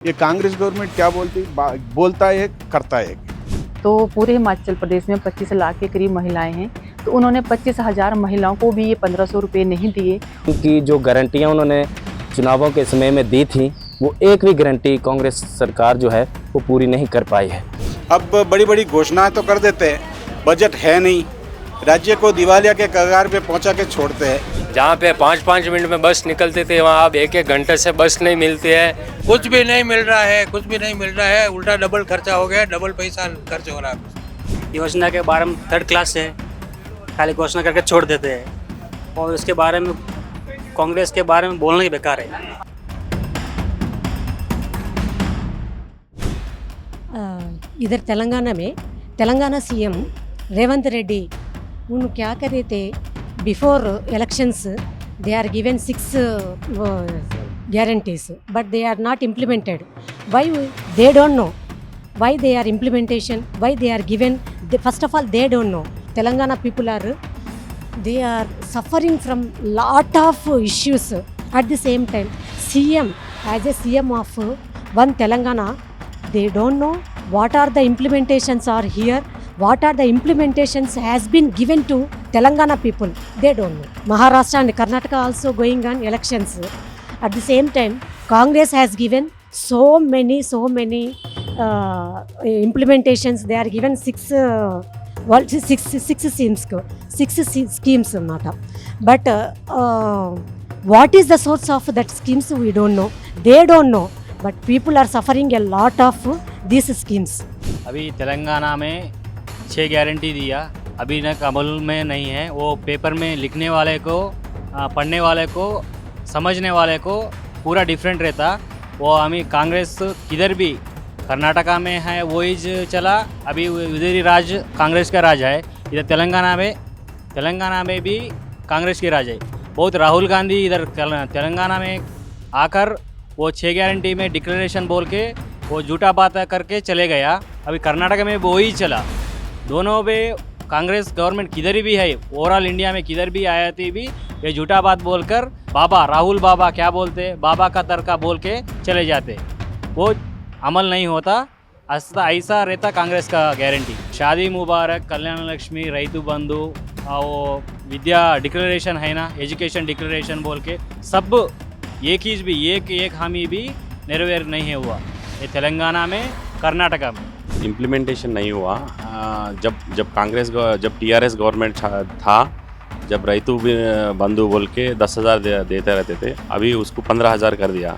ये कांग्रेस गवर्नमेंट क्या बोलता है करता है। तो पूरे हिमाचल प्रदेश में 25 लाख के करीब महिलाएं हैं, तो उन्होंने 25,000 महिलाओं को भी ये 1500 रुपये नहीं दिए। उनकी जो गारंटियां उन्होंने चुनावों के समय में दी थी, वो एक भी गारंटी कांग्रेस सरकार जो है वो पूरी नहीं कर पाई है। अब बड़ी बड़ी घोषणाएं तो कर देते हैं, बजट है नहीं, राज्य को दिवालिया के कगार पे पहुंचा के छोड़ते हैं। जहाँ पे 5-5 मिनट में बस निकलते थे, वहाँ अब 1-1 घंटे से बस नहीं मिलती है। कुछ भी नहीं मिल रहा है, कुछ भी नहीं मिल रहा है, उल्टा डबल खर्चा हो गया, डबल पैसा खर्च हो रहा है। योजना के बारे में थर्ड क्लास है, खाली घोषणा करके छोड़ देते हैं और उसके बारे में कांग्रेस के बारे में बोलना ही बेकार है। इधर तेलंगाना में तेलंगाना सीएम रेवंत रेड्डी उन क्या कर रहे थे, before elections they are given 6 guarantees but they are not implemented. Why? They don't know why they are implementation, why they are given. First of all, they don't know. Telangana people they are suffering from lot of issues. At the same time, CM as a CM of one Telangana, they don't know what are the implementations are here, what are the implementations has been given to Telangana people. They don't know. Maharashtra and Karnataka also going on elections. At the same time, Congress has given so many implementations. They are given six schemes annata. But what is the source of that schemes, we don't know. They don't know. But people are suffering a lot of these schemes. अभी तेलंगाना में 6 guarantee दिया, अभी तक अमल में नहीं है। वो paper में लिखने वाले को, पढ़ने वाले को, समझने वाले को पूरा डिफरेंट रहता। वो हमें कांग्रेस किधर भी कर्नाटका में है वही चला, अभी उधर ही राज कांग्रेस का राज है। इधर तेलंगाना में भी कांग्रेस के राज है। बहुत राहुल गांधी इधर तेलंगाना में आकर वो 6 गारंटी में डिक्लेरेशन बोल के वो झूठा बात करके चले गया। अभी कर्नाटक में वो ही चला। दोनों पे कांग्रेस गवर्नमेंट किधर भी है, ओवरऑल इंडिया में किधर भी आया थी भी ये झूठा बात बोलकर राहुल बाबा क्या बोलते, बाबा का तर्का बोल के चले जाते, वो अमल नहीं होता। ऐसा रहता कांग्रेस का गारंटी। शादी मुबारक, कल्याण लक्ष्मी, रैतु बंधु, वो विद्या डिक्लेरेशन है ना, एजुकेशन डिक्लेरेशन बोल के सब एक चीज़ भी एक हामी भी निर्वेर नहीं हुआ ये तेलंगाना में, कर्नाटका में इम्प्लीमेंटेशन नहीं हुआ। जब टीआरएस गवर्नमेंट था, जब रैतु बंधु बोल के 10,000 देते रहते थे, अभी उसको 15,000 कर दिया।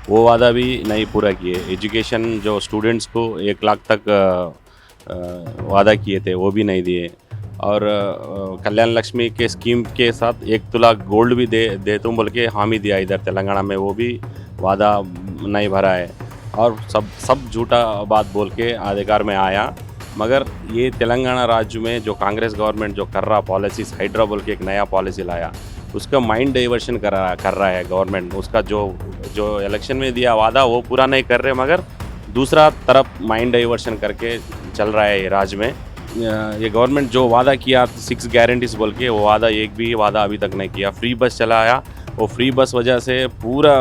वो वादा भी नहीं पूरा किए। एजुकेशन जो स्टूडेंट्स को 1 लाख तक वादा किए थे वो भी नहीं दिए। और कल्याण लक्ष्मी के स्कीम के साथ 1 तोला गोल्ड भी दे तुम बोल के हामी दिया इधर तेलंगाना में, वो भी वादा नहीं भरा है। और सब झूठा बात बोल के अधिकार में आया। मगर ये तेलंगाना राज्य में जो कांग्रेस गवर्नमेंट जो कर रहा पॉलिसीज, हाइड्रा बोल के एक नया पॉलिसी लाया, उसका माइंड डाइवर्शन कर रहा है गवर्नमेंट। उसका जो इलेक्शन में दिया वादा वो पूरा नहीं कर रहे, मगर दूसरा तरफ माइंड डाइवर्शन करके चल रहा है ये राज्य में। ये गवर्नमेंट जो वादा किया 6 गारंटीज बोल के, वो वादा एक भी वादा अभी तक नहीं किया। फ्री बस चलाया, वो फ्री बस वजह से पूरा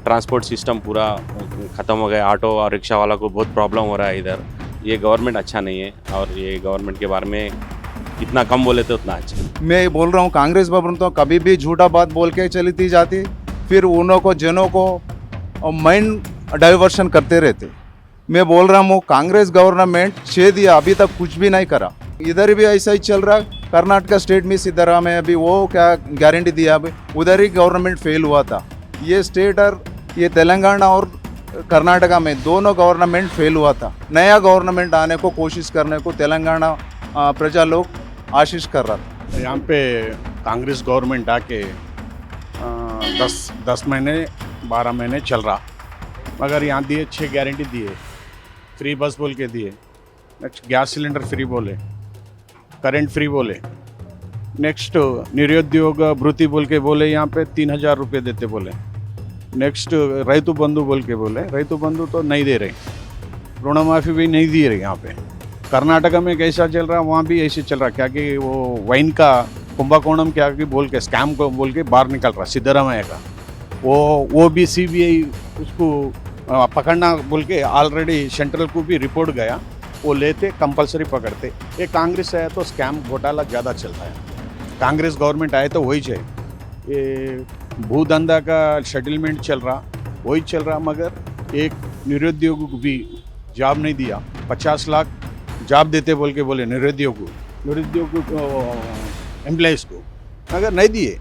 ट्रांसपोर्ट सिस्टम पूरा ख़त्म हो गया। ऑटो और रिक्शा वाला को बहुत प्रॉब्लम हो रहा है इधर। ये गवर्नमेंट अच्छा नहीं है, और ये गवर्नमेंट के बारे में इतना कम बोले तो उतना अच्छा। मैं बोल रहा हूँ कांग्रेस गवर्नमेंट तो कभी भी झूठा बात बोल के चलती जाती, फिर उन्हों को जनों को माइंड डाइवर्शन करते रहते। मैं बोल रहा हूँ कांग्रेस गवर्नमेंट 6 दिया, अभी तक कुछ भी नहीं करा। इधर भी ऐसा ही चल रहा। कर्नाटका स्टेट में सिद्धरामैया में अभी वो क्या गारंटी दिया, अभी उधर ही गवर्नमेंट फेल हुआ था। ये स्टेट और ये तेलंगाना और कर्नाटका में दोनों गवर्नमेंट फेल हुआ था। नया गवर्नमेंट आने को कोशिश करने को तेलंगाना प्रजा लोग आशीष कर रहा था। यहाँ पे कांग्रेस गवर्नमेंट आके 10 महीने 12 महीने चल रहा, मगर यहाँ दिए 6 गारंटी दिए। फ्री बस बोल के दिए, नेक्स्ट गैस सिलेंडर फ्री बोले, करंट फ्री बोले, नेक्स्ट निरुद्योग भृति बोल के बोले, यहाँ पे 3,000 रुपये देते बोले। नेक्स्ट रैतु बंधु बोल के बोले, रैतु बंधु तो नहीं दे रहे, ऋण माफ़ी भी नहीं दे रहे। यहाँ पे कर्नाटका में कैसा चल रहा, वहाँ भी ऐसे चल रहा। क्या कि वो वाइन का कुंभकोणम क्या कि बोल के स्कैम को बोल के बाहर निकल रहा सिद्धरामैया का। वो भी CBI उसको पकड़ना बोल के ऑलरेडी सेंट्रल को भी रिपोर्ट गया, वो लेते कंपलसरी पकड़ते। ये कांग्रेस है तो स्कैम घोटाला ज़्यादा चल रहा है। कांग्रेस गवर्नमेंट आए तो वही चाहिए, ये भूधंधा का सेटलमेंट चल रहा वही चल रहा, मगर एक निरुद्योग को भी जॉब नहीं दिया। 50 लाख जॉब देते बोल के बोले निरुद्योग एम्प्लॉइज़ को, मगर नहीं दिए,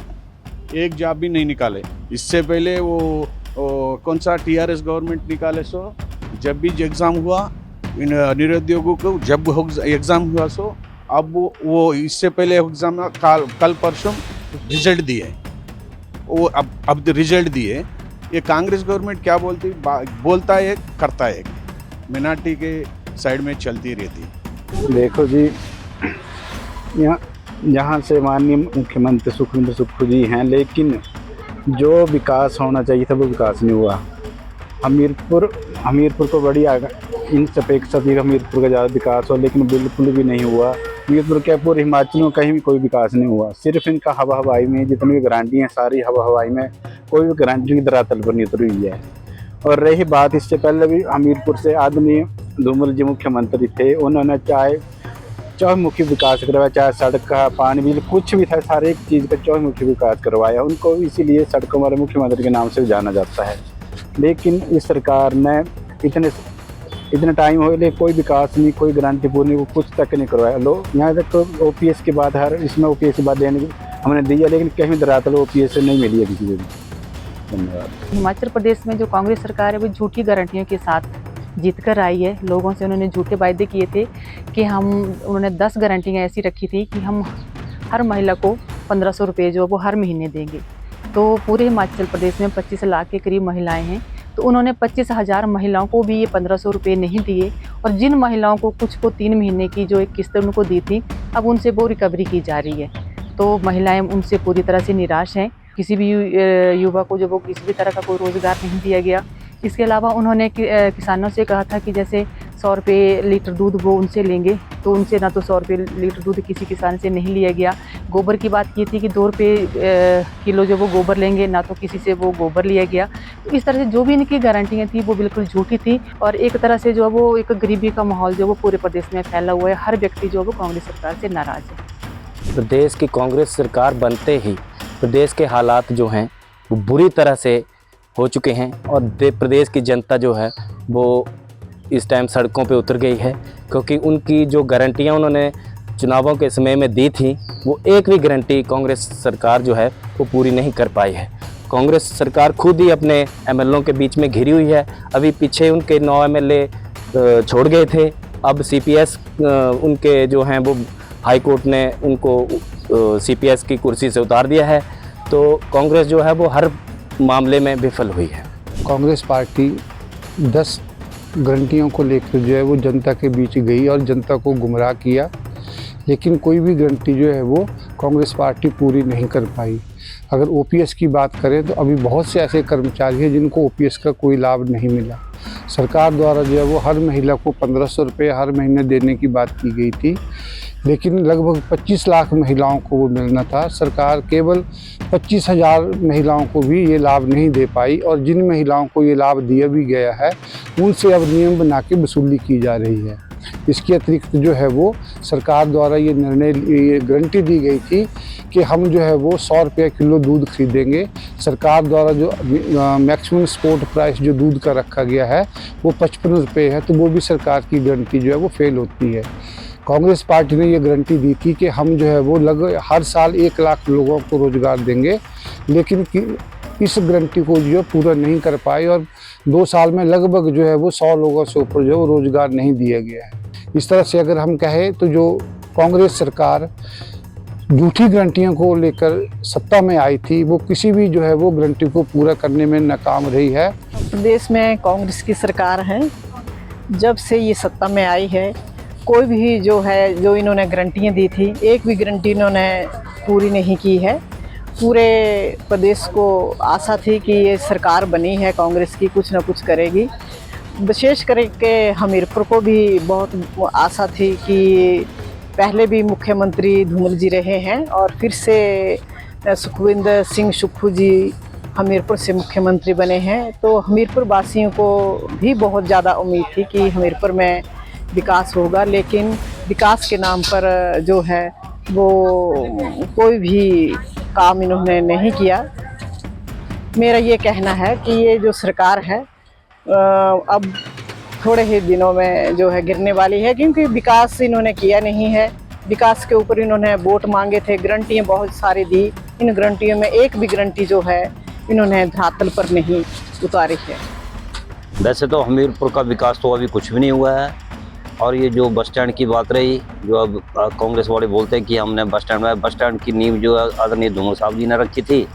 एक जॉब भी नहीं निकाले। इससे पहले वो कौन सा TRS गवर्नमेंट निकाले, सो जब भी एग्ज़ाम हुआ निरुद्योगों को, जब एग्ज़ाम हुआ सो अब वो इससे पहले एग्ज़ाम कल परसों रिजल्ट दिए, वो अब रिजल्ट दिए। ये कांग्रेस गवर्नमेंट क्या बोलता है करता है, मिनाटी के साइड में चलती रहती। देखो जी, यहाँ से माननीय मुख्यमंत्री सुखविंदर सुक्खू जी हैं, लेकिन जो विकास होना चाहिए था वो विकास नहीं हुआ। हमीरपुर को बड़ी इन अपेक्षा थी हमीरपुर का ज़्यादा विकास हो, लेकिन बिल्कुल भी नहीं हुआ। हमीरपुर के पूरे हिमाचल में कहीं भी कोई विकास नहीं हुआ। सिर्फ इनका हवा हवाई में, जितनी भी गारंटी हैं सारी हवा हवाई में, कोई भी गारंटी की धरातल पर नहीं उतरी हुई है। और रही बात, इससे पहले भी हमीरपुर से आदरणीय धूमल जी मुख्यमंत्री थे, उन्होंने चाहे चौमुखी विकास करवाया, चाहे सड़क का, पानी, बिजली, कुछ भी था, सारे एक चीज़ का चौमुखी विकास करवाया। उनको इसीलिए सड़कों वाले मुख्यमंत्री के नाम से जाना जाता है। लेकिन इस सरकार ने इतने टाइम हो गए, कोई विकास नहीं, कोई गारंटी पूरी नहीं, कुछ तक नहीं करवाया। लोग यहाँ तक तो OPS की बात, हर इसमें OPS की बात देने की हमने दिया, लेकिन कहीं धरातल OPS से नहीं मिली है किसी को भी। धन्यवाद। हिमाचल प्रदेश में जो कांग्रेस सरकार है वो झूठी गारंटियों के साथ जीत कर आई है। लोगों से उन्होंने झूठे वायदे किए थे कि उन्होंने 10 गारंटियाँ ऐसी रखी थी कि हम हर महिला को 1500 रुपये जो वो हर महीने देंगे। तो पूरे हिमाचल प्रदेश में 25 लाख के करीब महिलाएं हैं, तो उन्होंने 25,000 महिलाओं को भी ये 1500 रुपये नहीं दिए। और जिन महिलाओं को कुछ को 3 महीने की जो एक किस्त उनको दी थी, अब उनसे वो रिकवरी की जा रही है। तो महिलाएं उनसे पूरी तरह से निराश हैं। किसी भी युवा को जो वो किसी भी तरह का कोई रोज़गार नहीं दिया गया। इसके अलावा उन्होंने किसानों से कहा था कि जैसे 100 रुपये लीटर दूध वो उनसे लेंगे, तो उनसे ना तो 100 रुपये लीटर दूध किसी किसान से नहीं लिया गया। गोबर की बात की थी कि 2 रुपये किलो जो वो गोबर लेंगे, ना तो किसी से वो गोबर लिया गया। तो इस तरह से जो भी इनकी गारंटियाँ थी वो बिल्कुल झूठी थी। और एक तरह से जो वो एक गरीबी का माहौल जो वो पूरे प्रदेश में फैला हुआ है। हर व्यक्ति जो वो कांग्रेस सरकार से नाराज़ है। प्रदेश की कांग्रेस सरकार बनते ही प्रदेश के हालात जो हैं वो बुरी तरह से हो चुके हैं, और प्रदेश की जनता जो है वो इस टाइम सड़कों पे उतर गई है, क्योंकि उनकी जो गारंटियां उन्होंने चुनावों के समय में दी थी, वो एक भी गारंटी कांग्रेस सरकार जो है वो पूरी नहीं कर पाई है। कांग्रेस सरकार खुद ही अपने MLA के बीच में घिरी हुई है। अभी पीछे उनके 9 MLA छोड़ गए थे, अब CPS उनके जो हैं वो हाई कोर्ट ने उनको CPS की कुर्सी से उतार दिया है। तो कांग्रेस जो है वो हर मामले में विफल हुई है। कांग्रेस पार्टी 10 गारंटियों को लेकर जो है वो जनता के बीच गई और जनता को गुमराह किया, लेकिन कोई भी गारंटी जो है वो कांग्रेस पार्टी पूरी नहीं कर पाई। अगर OPS की बात करें तो अभी बहुत से ऐसे कर्मचारी हैं जिनको OPS का कोई लाभ नहीं मिला। सरकार द्वारा जो है वो हर महिला को 1500 रुपये हर महीने देने की बात की गई थी, लेकिन लगभग 25 लाख महिलाओं को वो मिलना था। सरकार केवल 25,000 महिलाओं को भी ये लाभ नहीं दे पाई, और जिन महिलाओं को ये लाभ दिया भी गया है उनसे अब नियम बना के वसूली की जा रही है। इसके अतिरिक्त जो है वो सरकार द्वारा ये गारंटी दी गई थी कि हम जो है वो 100 रुपये किलो दूध खरीदेंगे। सरकार द्वारा जो मैक्सिमम सपोर्ट प्राइस जो दूध का रखा गया है वो 55 रुपये है, तो वो भी सरकार की गारंटी जो है वो फेल होती है। कांग्रेस पार्टी ने ये गारंटी दी थी कि हम जो है वो लगभग हर साल 1 लाख लोगों को रोज़गार देंगे, लेकिन इस गारंटी को जो पूरा नहीं कर पाए, और 2 साल में लगभग जो है वो 100 लोगों से ऊपर जो रोज़गार नहीं दिया गया है। इस तरह से अगर हम कहें तो जो कांग्रेस सरकार झूठी गारंटियों को लेकर सत्ता में आई थी, वो किसी भी जो है वो गारंटी को पूरा करने में नाकाम रही है। प्रदेश में कांग्रेस की सरकार है, जब से ये सत्ता में आई है कोई भी जो है जो इन्होंने गारंटियाँ दी थी, एक भी गारंटी इन्होंने पूरी नहीं की है। पूरे प्रदेश को आशा थी कि ये सरकार बनी है कांग्रेस की, कुछ ना कुछ करेगी। विशेष करके हमीरपुर को भी बहुत आशा थी कि पहले भी मुख्यमंत्री धूमल जी रहे हैं और फिर से सुखविंदर सिंह सुक्खू जी हमीरपुर से मुख्यमंत्री बने हैं, तो हमीरपुर वासियों को भी बहुत ज़्यादा उम्मीद थी कि हमीरपुर में विकास होगा, लेकिन विकास के नाम पर जो है वो कोई भी काम इन्होंने नहीं किया। मेरा ये कहना है कि ये जो सरकार है अब थोड़े ही दिनों में जो है गिरने वाली है, क्योंकि विकास इन्होंने किया नहीं है। विकास के ऊपर इन्होंने वोट मांगे थे, गारंटियाँ बहुत सारी दी, इन गारंटियों में एक भी गारंटी जो है इन्होंने धरातल पर नहीं उतारी है। वैसे तो हमीरपुर का विकास तो अभी कुछ भी नहीं हुआ है, और ये जो बस स्टैंड की बात रही, जो अब कांग्रेस वाले बोलते हैं कि हमने बस स्टैंड की नींव जो है आदरणीय धूमल साहब जी ने रखी थी,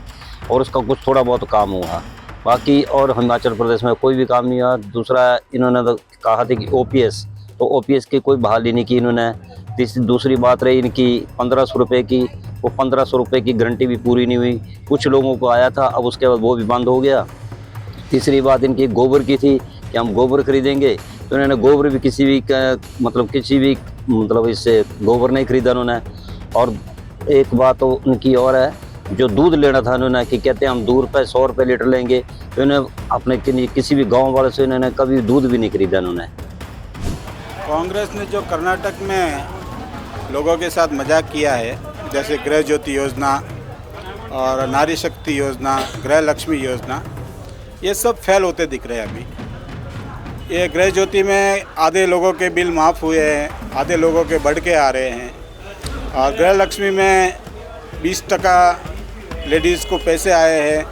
और उसका कुछ थोड़ा बहुत काम हुआ बाकी, और हिमाचल प्रदेश में कोई भी काम नहीं हुआ। दूसरा, इन्होंने तो कहा था कि ओपीएस, तो ओपीएस की कोई बहाली नहीं की इन्होंने। दूसरी बात रही इनकी 1500 रुपये की, वो 1500 रुपये की गारंटी भी पूरी नहीं हुई। कुछ लोगों को आया था, अब उसके बाद वो भी बंद हो गया। तीसरी बात इनकी गोबर की थी कि हम गोबर खरीदेंगे, तो इन्होंने गोबर भी किसी भी इससे गोबर नहीं खरीदा उन्होंने। और एक बात तो उनकी और है, जो दूध लेना था उन्होंने कि कहते हैं हम दूध पे 100 रुपये लीटर लेंगे, तो इन्हें अपने किसी भी गांव वाले से इन्होंने कभी दूध भी नहीं खरीदा उन्होंने। कांग्रेस ने जो कर्नाटक में लोगों के साथ मजाक किया है, जैसे गृह ज्योति योजना और नारी शक्ति योजना, गृह लक्ष्मी योजना, ये सब फेल होते दिख रहे हैं अभी। ये गृह ज्योति में आधे लोगों के बिल माफ़ हुए हैं, आधे लोगों के बढ़ के आ रहे हैं, और गृह लक्ष्मी में 20% लेडीज़ को पैसे आए हैं,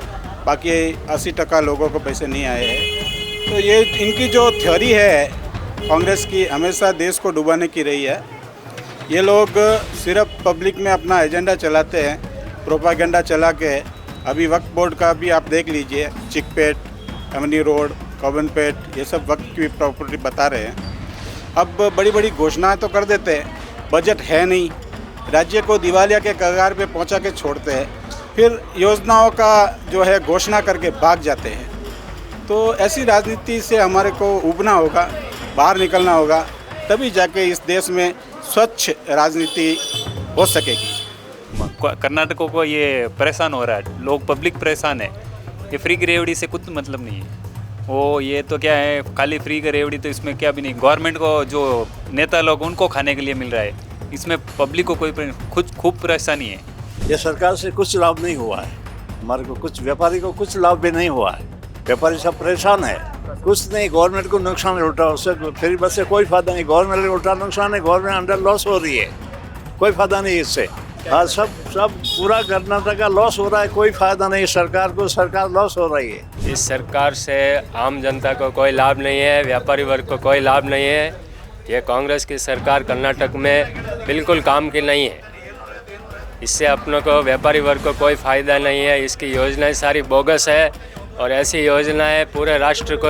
बाकी 80% लोगों को पैसे नहीं आए हैं। तो ये इनकी जो थ्योरी है कांग्रेस की, हमेशा देश को डुबाने की रही है। ये लोग सिर्फ पब्लिक में अपना एजेंडा चलाते हैं, प्रोपागेंडा चला के। अभी वक्फ बोर्ड का भी आप देख लीजिए, चिकपेट, अमनी रोड, कॉबनपेट, ये सब वक्फ की प्रॉपर्टी बता रहे हैं। अब बड़ी बड़ी घोषणाएं तो कर देते हैं, बजट है नहीं, राज्य को दिवालिया के कगार पे पहुंचा के छोड़ते हैं, फिर योजनाओं का जो है घोषणा करके भाग जाते हैं। तो ऐसी राजनीति से हमारे को उबना होगा, बाहर निकलना होगा, तभी जाके इस देश में स्वच्छ राजनीति हो सकेगी। कर्नाटकों को ये परेशान हो रहा है, लोग पब्लिक परेशान है। ये फ्री की रेवड़ी से कुछ मतलब नहीं है। वो ये तो क्या है, खाली फ्री की रेवड़ी, तो इसमें क्या भी नहीं। गवर्नमेंट को जो नेता लोग उनको खाने के लिए मिल रहा है, इसमें पब्लिक को कोई खूब परेशानी है। ये सरकार से कुछ लाभ नहीं हुआ है, हमारे को कुछ व्यापारी को कुछ लाभ भी नहीं हुआ है। व्यापारी सब परेशान है, कुछ नहीं। गवर्नमेंट को नुकसान है उल्टा, उससे फ्री बस से कोई फायदा नहीं। गवर्नमेंट को उल्टा नुकसान है, गवर्नमेंट अंडर लॉस हो रही है, कोई फायदा नहीं इससे। हाँ, सब पूरा कर्नाटक का लॉस हो रहा है, कोई फायदा नहीं सरकार को, सरकार लॉस हो रही है। इस सरकार से आम जनता को कोई लाभ नहीं है, व्यापारी वर्ग को कोई लाभ नहीं है। ये कांग्रेस की सरकार कर्नाटक में बिल्कुल काम की नहीं है। इससे अपनों को, व्यापारी वर्ग को कोई फ़ायदा नहीं है। इसकी योजनाएं सारी बोगस है, और ऐसी योजनाएं पूरे राष्ट्र को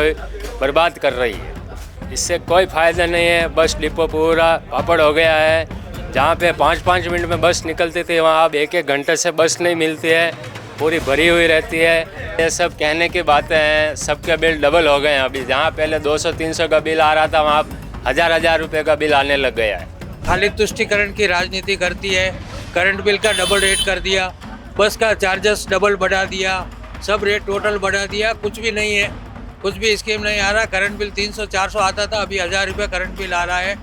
बर्बाद कर रही है। इससे कोई फ़ायदा नहीं है। बस डिपो पूरा पापड़ हो गया है। जहाँ पे 5-5 मिनट में बस निकलती थी, वहाँ अब 1-1 घंटे से बस नहीं मिलती है, पूरी भरी हुई रहती है। ये सब कहने की बातें हैं। सबके बिल डबल हो गए हैं अभी। जहाँ पहले 200-300 का बिल आ रहा था, वहाँ 1000-1000 रुपये का बिल आने लग गया है। खाली तुष्टिकरण की राजनीति करती है। करंट बिल का डबल रेट कर दिया, बस का चार्जेस डबल बढ़ा दिया, सब रेट टोटल बढ़ा दिया। कुछ भी नहीं है, कुछ भी स्कीम नहीं आ रहा। करंट बिल 300-400 आता था, अभी 1000 रुपये करंट बिल आ रहा है।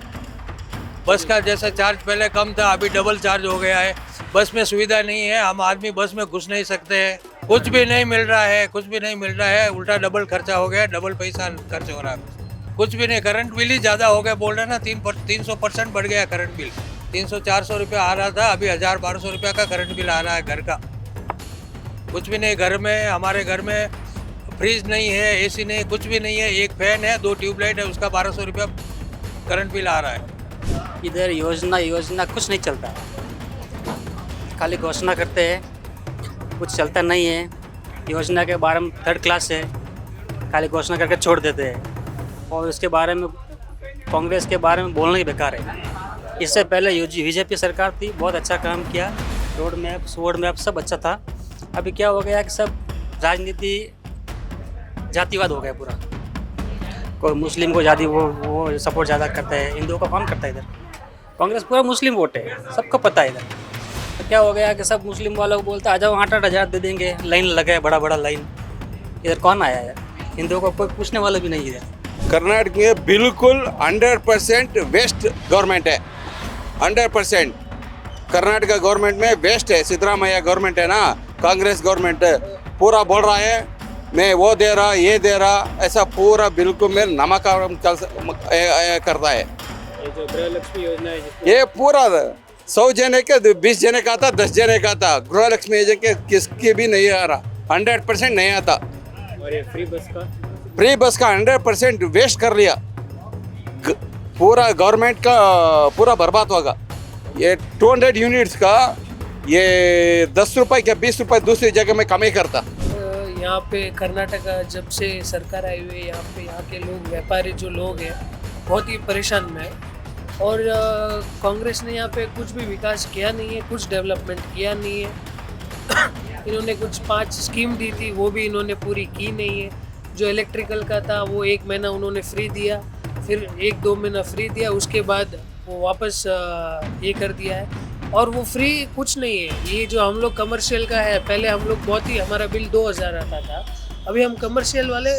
बस का जैसा चार्ज पहले कम था, अभी डबल चार्ज हो गया है। बस में सुविधा नहीं है, हम आदमी बस में घुस नहीं सकते हैं। कुछ भी नहीं मिल रहा है, कुछ भी नहीं मिल रहा है। उल्टा डबल खर्चा हो गया, डबल पैसा खर्च हो रहा है। कुछ भी नहीं, करंट बिल ही ज़्यादा हो गया, बोल रहे ना 300% बढ़ गया करंट बिल। 300-400 रुपये आ रहा था, अभी 1000-1200 रुपये का करंट बिल आ रहा है घर का। कुछ भी नहीं घर में, हमारे घर में फ्रिज नहीं है, एसी नहीं, कुछ भी नहीं है। एक फैन है, 2 ट्यूबलाइट है, उसका 1200 रुपया करंट बिल आ रहा है। इधर योजना कुछ नहीं चलता, खाली घोषणा करते हैं, कुछ चलता नहीं है। योजना के बारे में 3rd क्लास है, खाली घोषणा करके छोड़ देते हैं। और उसके बारे में, कांग्रेस के बारे में बोलना ही बेकार है। इससे पहले बीजेपी सरकार थी, बहुत अच्छा काम किया, रोड मैप सब अच्छा था। अभी क्या हो गया कि सब राजनीति जातिवाद हो गया पूरा। कोई मुस्लिम को ज़्यादा वो सपोर्ट ज़्यादा करता है, हिंदुओं का कम करता है। इधर कांग्रेस पूरा मुस्लिम वोट है, सबको पता है इधर। तो क्या हो गया कि सब मुस्लिम वालों को बोलते आ जाओ 8-8 हज़ार दे देंगे, लाइन लगा है बड़ा बड़ा लाइन। इधर कौन आया है? हिंदुओं को कोई पूछने वाला भी नहीं है। कर्नाटक में बिल्कुल 100% वेस्ट गवर्नमेंट है, 100%। कर्नाटक गवर्नमेंट में वेस्ट है, सिद्धरामैया गवर्नमेंट है ना, कांग्रेस गवर्नमेंट पूरा बोल रहा है मैं वो दे रहा ये दे रहा, ऐसा पूरा बिल्कुल में नमक करता है। ये जो गृहलक्ष्मी योजना है ये पूरा 100 जने के 20 जने का था, 10 जने का था। गृहलक्ष्मी योजना के किसकी भी नहीं आ रहा, 100% नहीं आता। और ये फ्री बस का 100% वेस्ट कर लिया, पूरा गवर्नमेंट का पूरा बर्बाद होगा। ये 200 यूनिट्स का ये 10 रुपए या 20 रुपए दूसरी जगह में कम ही करता। यहाँ पे कर्नाटक जब से सरकार आई हुई है, यहाँ के लोग व्यापारी जो लोग हैं बहुत ही परेशान में है। और कांग्रेस ने यहाँ पे कुछ भी विकास किया नहीं है, कुछ डेवलपमेंट किया नहीं है। इन्होंने कुछ 5 स्कीम दी थी, वो भी इन्होंने पूरी की नहीं है। जो इलेक्ट्रिकल का था वो 1 महीना उन्होंने फ्री दिया, फिर 1-2 महीना फ्री दिया, उसके बाद वो वापस ये कर दिया है। और वो फ्री कुछ नहीं है। ये जो हम लोग कमर्शियल का है, पहले हम लोग बहुत ही, हमारा बिल 2000 आता था, अभी हम कमर्शियल वाले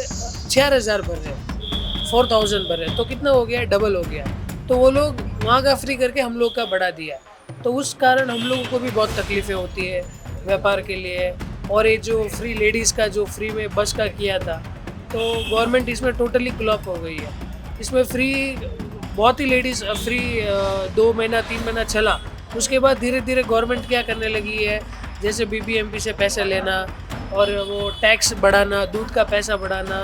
4000 भर रहे हैं, 4000 भर रहे हैं, तो कितना हो गया? डबल हो गया। तो वो लोग वहाँ का फ्री करके हम लोग का बढ़ा दिया, तो उस कारण हम लोगों को भी बहुत तकलीफ़ें होती है व्यापार के लिए। और ये जो फ्री लेडीज़ का जो फ्री में बस का किया था, तो गवर्नमेंट इसमें टोटली फ्लॉप हो गई है। इसमें फ्री बहुत ही लेडीज़ फ्री 2 महीना 3 महीना चला, उसके बाद धीरे धीरे गवर्नमेंट क्या करने लगी है, जैसे बीबीएमपी से पैसे लेना और वो टैक्स बढ़ाना, दूध का पैसा बढ़ाना,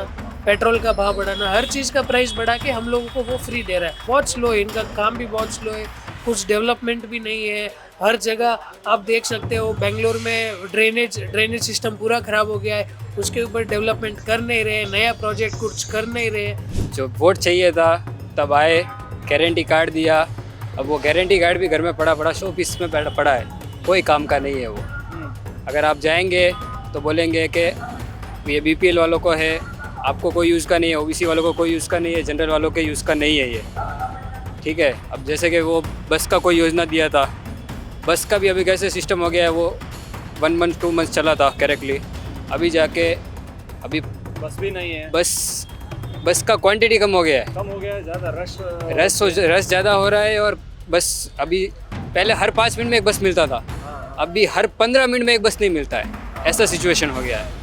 पेट्रोल का भाव बढ़ाना, हर चीज़ का प्राइस बढ़ा के हम लोगों को वो फ्री दे रहा है। बहुत स्लो है, इनका काम भी बहुत स्लो है, कुछ डेवलपमेंट भी नहीं है। हर जगह आप देख सकते हो, बेंगलोर में ड्रेनेज सिस्टम पूरा ख़राब हो गया है, उसके ऊपर डेवलपमेंट कर नहीं रहे, नया प्रोजेक्ट कुछ कर नहीं रहे। जो वोट चाहिए था तब आए, गारंटी कार्ड दिया, अब वो गारंटी कार्ड भी घर में पड़ा शो पीस में पड़ा है, कोई काम का नहीं है वो। अगर आप जाएंगे तो बोलेंगे कि ये बीपीएल वालों को है, आपको कोई यूज़ का नहीं है, ओबीसी वालों को कोई यूज़ का नहीं है, जनरल वालों के यूज़ का नहीं है ये, ठीक है। अब जैसे कि वो बस का कोई योजना दिया था, बस का भी अभी कैसे सिस्टम हो गया है, वो 1 मंथ 2 मंथ चला था करेक्टली, अभी जाके अभी बस भी नहीं है, बस का क्वांटिटी कम हो गया है, ज़्यादा रश ज़्यादा हो रहा है। और बस अभी पहले हर 5 मिनट में एक बस मिलता था, अभी हर 15 मिनट में एक बस नहीं मिलता है, ऐसा सिचुएशन हो गया है।